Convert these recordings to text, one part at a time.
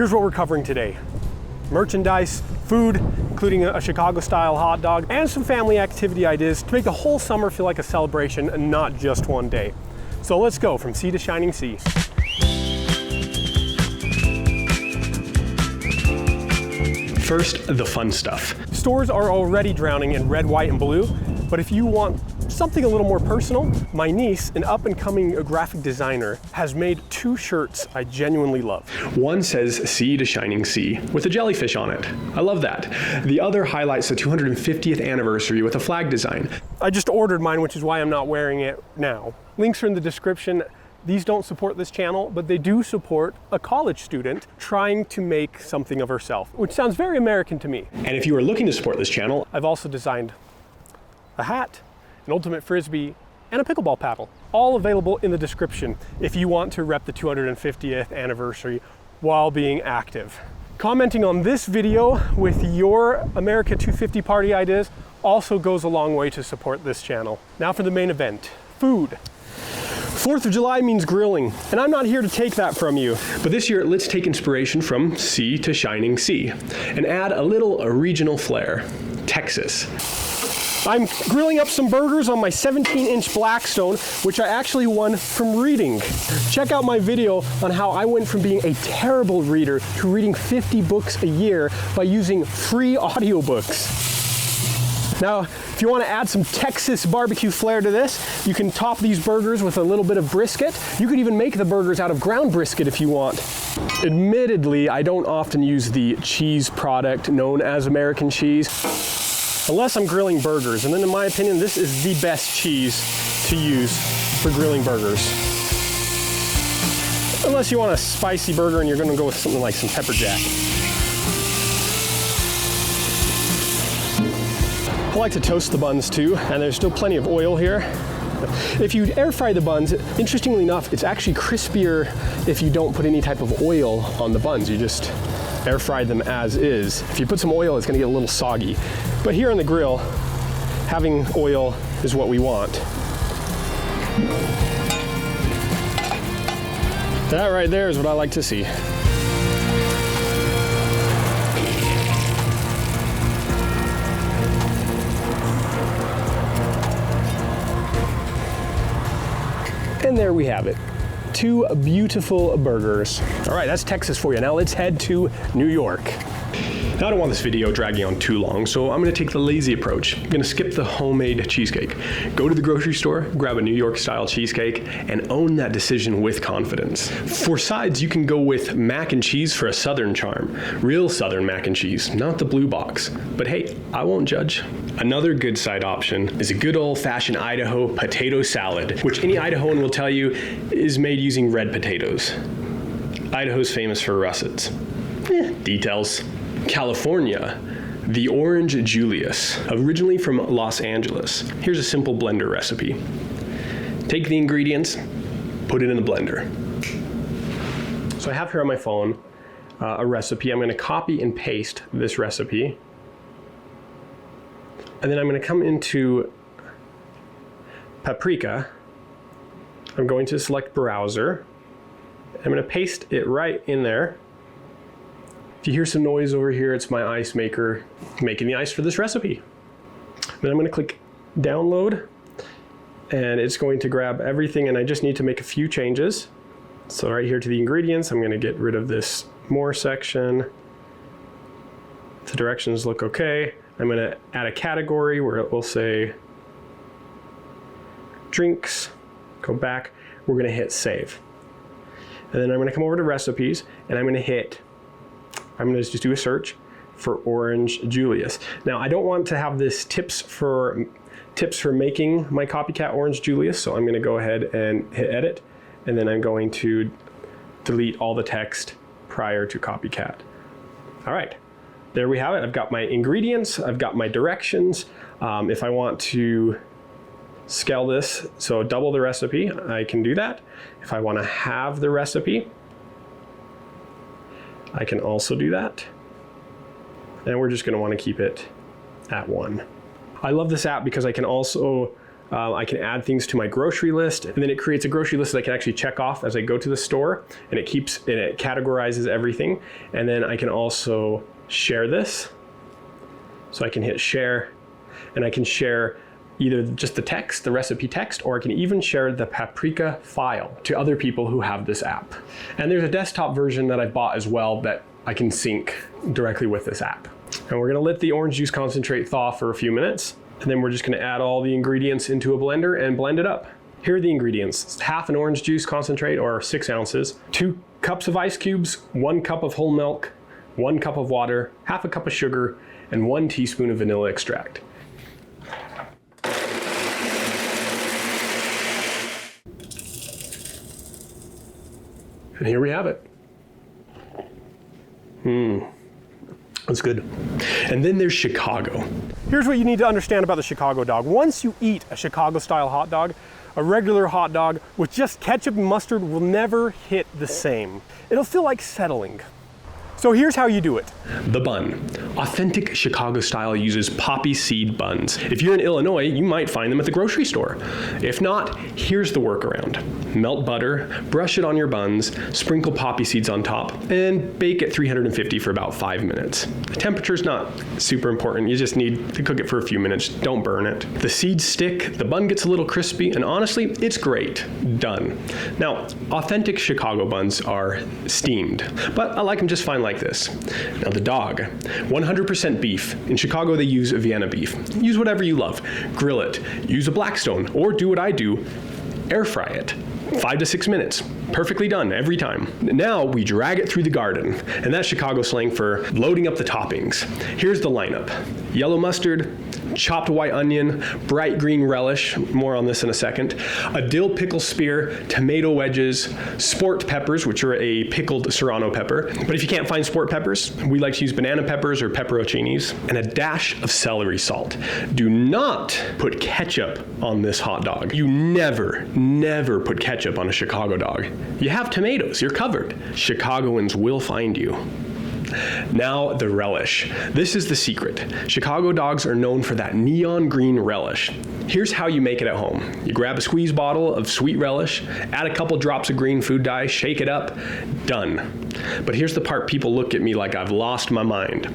Here's what we're covering today. Merchandise, food, including a Chicago-style hot dog, and some family activity ideas to make the whole summer feel like a celebration and not just one day. So let's go from sea to shining sea. First, the fun stuff. Stores are already drowning in red, white, and blue, but if you want something a little more personal, my niece, an up-and-coming graphic designer, has made 2 shirts I genuinely love. One says Sea to Shining Sea with a jellyfish on it. I love that. The other highlights the 250th anniversary with a flag design. I just ordered mine, which is why I'm not wearing it now. Links are in the description. These don't support this channel, but they do support a college student trying to make something of herself, which sounds very American to me. And if you are looking to support this channel, I've also designed a hat, an ultimate frisbee, and a pickleball paddle, all available in the description if you want to rep the 250th anniversary while being active. Commenting on this video with your America 250 party ideas also goes a long way to support this channel. Now for the main event, food. 4th of July means grilling, and I'm not here to take that from you. But this year, let's take inspiration from Sea to Shining Sea and add a little regional flair. Texas. I'm grilling up some burgers on my 17-inch Blackstone, which I actually won from reading. Check out my video on how I went from being a terrible reader to reading 50 books a year by using free audiobooks. Now, if you want to add some Texas barbecue flair to this, you can top these burgers with a little bit of brisket. You could even make the burgers out of ground brisket if you want. Admittedly, I don't often use the cheese product known as American cheese, unless I'm grilling burgers. And then in my opinion, this is the best cheese to use for grilling burgers. Unless you want a spicy burger and you're going to go with something like some pepper jack. I like to toast the buns too, and there's still plenty of oil here. If you air fry the buns, interestingly enough, it's actually crispier if you don't put any type of oil on the buns. You just air fry them as is. If you put some oil, it's gonna get a little soggy. But here on the grill, having oil is what we want. That right there is what I like to see. And there we have it. 2 beautiful burgers. All right, that's Texas for you. Now let's head to New York. Now I don't want this video dragging on too long, so I'm gonna take the lazy approach. I'm gonna skip the homemade cheesecake. Go to the grocery store, grab a New York style cheesecake, and own that decision with confidence. For sides, you can go with mac and cheese for a southern charm. Real southern mac and cheese, not the blue box. But hey, I won't judge. Another good side option is a good old-fashioned Idaho potato salad, which any Idahoan will tell you is made using red potatoes. Idaho's famous for russets. Details. California, the orange Julius, originally from Los Angeles. Here's a simple blender recipe. Take the ingredients, put it in the blender. So I have here on my phone a recipe. I'm going to copy and paste this recipe. And then I'm going to come into Paprika. I'm going to select browser. I'm going to paste it right in there. If you hear some noise over here, it's my ice maker making the ice for this recipe. Then I'm going to click download, and it's going to grab everything, and I just need to make a few changes. So right here to the ingredients, I'm going to get rid of this more section. The directions look okay. I'm going to add a category where it will say drinks. Go back. We're going to hit save. And then I'm going to come over to recipes, and I'm going to just do a search for Orange Julius. Now, I don't want to have this tips for making my copycat Orange Julius, so I'm going to go ahead and hit edit, and then I'm going to delete all the text prior to copycat. All right, there we have it. I've got my ingredients, I've got my directions. If I want to scale this, so double the recipe, I can do that. If I want to halve the recipe, I can also do that. And we're just going to want to keep it at 1. I love this app because I can also I can add things to my grocery list, and then it creates a grocery list that I can actually check off as I go to the store, and it categorizes everything. And then I can also share this. So I can hit share, and I can share either just the text, the recipe text, or I can even share the Paprika file to other people who have this app. And there's a desktop version that I bought as well that I can sync directly with this app. And we're gonna let the orange juice concentrate thaw for a few minutes, and then we're just gonna add all the ingredients into a blender and blend it up. Here are the ingredients. It's half an orange juice concentrate, or 6 ounces, 2 cups of ice cubes, 1 cup of whole milk, 1 cup of water, half a cup of sugar, and 1 teaspoon of vanilla extract. And here we have it. That's good. And then there's Chicago. Here's what you need to understand about the Chicago dog. Once you eat a Chicago-style hot dog, a regular hot dog with just ketchup and mustard will never hit the same. It'll feel like settling. So here's how you do it. The bun. Authentic Chicago style uses poppy seed buns. If you're in Illinois, you might find them at the grocery store. If not, here's the workaround. Melt butter, brush it on your buns, sprinkle poppy seeds on top, and bake at 350 for about 5 minutes. The temperature's not super important. You just need to cook it for a few minutes. Don't burn it. The seeds stick, the bun gets a little crispy, and honestly, it's great. Done. Now, authentic Chicago buns are steamed, but I like them just fine like this. Now the dog, 100% beef. In Chicago they use Vienna beef. Use whatever you love. Grill it, use a Blackstone, or do what I do, air fry it. 5 to 6 minutes. Perfectly done every time. Now we drag it through the garden, and that's Chicago slang for loading up the toppings. Here's the lineup. Yellow mustard, chopped white onion, bright green relish, more on this in a second, a dill pickle spear, tomato wedges, sport peppers, which are a pickled serrano pepper. But if you can't find sport peppers, we like to use banana peppers or pepperoncinis, and a dash of celery salt. Do not put ketchup on this hot dog. You never put ketchup on a Chicago dog. You have tomatoes, you're covered. Chicagoans will find you. Now the relish. This is the secret. Chicago dogs are known for that neon green relish. Here's how you make it at home. You grab a squeeze bottle of sweet relish, add a couple drops of green food dye, shake it up, done. But here's the part people look at me like I've lost my mind.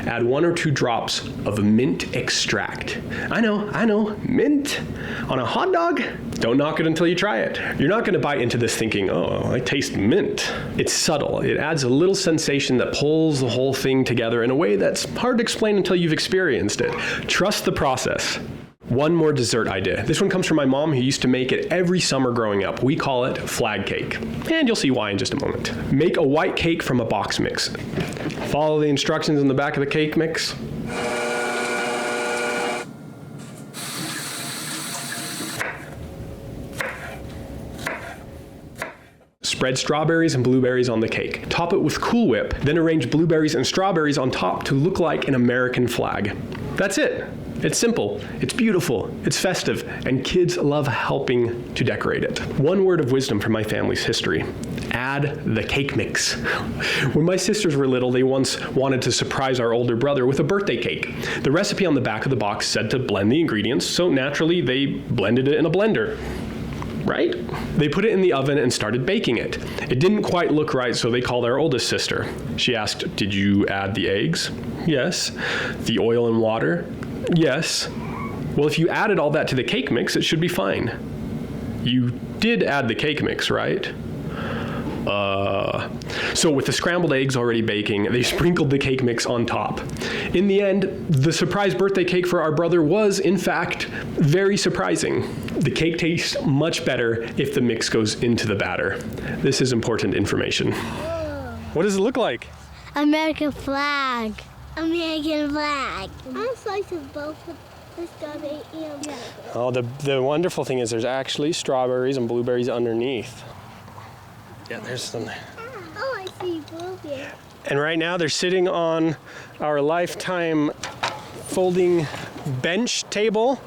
Add 1 or 2 drops of mint extract. I know, mint on a hot dog? Don't knock it until you try it. You're not gonna bite into this thinking, oh, I taste mint. It's subtle. It adds a little sensation that pulls the whole thing together in a way that's hard to explain until you've experienced it. Trust the process. One more dessert idea. This one comes from my mom, who used to make it every summer growing up. We call it flag cake. And you'll see why in just a moment. Make a white cake from a box mix. Follow the instructions in the back of the cake mix. Spread strawberries and blueberries on the cake. Top it with Cool Whip, then arrange blueberries and strawberries on top to look like an American flag. That's it. It's simple, it's beautiful, it's festive, and kids love helping to decorate it. One word of wisdom from my family's history. Add the cake mix. When my sisters were little, they once wanted to surprise our older brother with a birthday cake. The recipe on the back of the box said to blend the ingredients, so naturally they blended it in a blender. Right? They put it in the oven and started baking it. It didn't quite look right, so they called our oldest sister. She asked, "Did you add the eggs?" "Yes." "The oil and water?" "Yes." "Well, if you added all that to the cake mix, it should be fine." "You did add the cake mix, right?" So with the scrambled eggs already baking, they sprinkled the cake mix on top. In the end, the surprise birthday cake for our brother was, in fact, very surprising. The cake tastes much better if the mix goes into the batter. This is important information. What does it look like? American flag. American flag. I'm slice of both the strawberry and blueberry. Oh, the wonderful thing is there's actually strawberries and blueberries underneath. Yeah, there's some there. Oh, I see blueberry. And right now they're sitting on our lifetime folding bench table.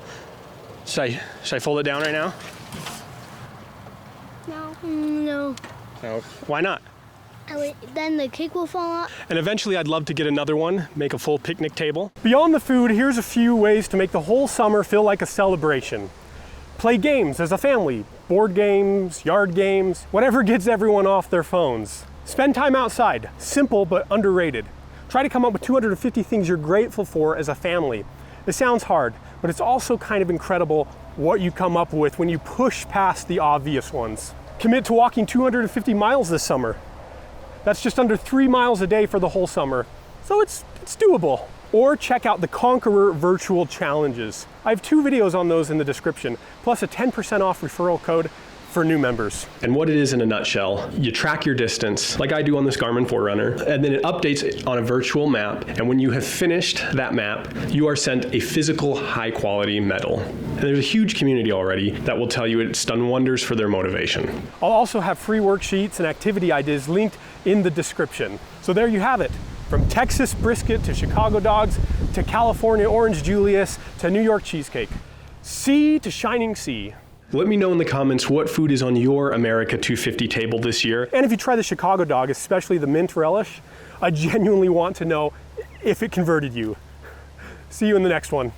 Should I fold it down right now? No. No. Why not? Then the cake will fall out. And eventually I'd love to get another one, make a full picnic table. Beyond the food, here's a few ways to make the whole summer feel like a celebration. Play games as a family, board games, yard games, whatever gets everyone off their phones. Spend time outside, simple but underrated. Try to come up with 250 things you're grateful for as a family. It sounds hard, but it's also kind of incredible what you come up with when you push past the obvious ones. Commit to walking 250 miles this summer. That's just under 3 miles a day for the whole summer, so it's doable. Or check out the Conqueror Virtual Challenges. I have 2 videos on those in the description, plus a 10% off referral code for new members. And what it is in a nutshell, you track your distance, like I do on this Garmin Forerunner, and then it updates it on a virtual map, and when you have finished that map, you are sent a physical high-quality medal. And there's a huge community already that will tell you it's done wonders for their motivation. I'll also have free worksheets and activity ideas linked in the description. So there you have it. From Texas brisket to Chicago dogs to California orange Julius to New York cheesecake. Sea to shining sea. Let me know in the comments what food is on your America 250 table this year. And if you try the Chicago dog, especially the mint relish, I genuinely want to know if it converted you. See you in the next one.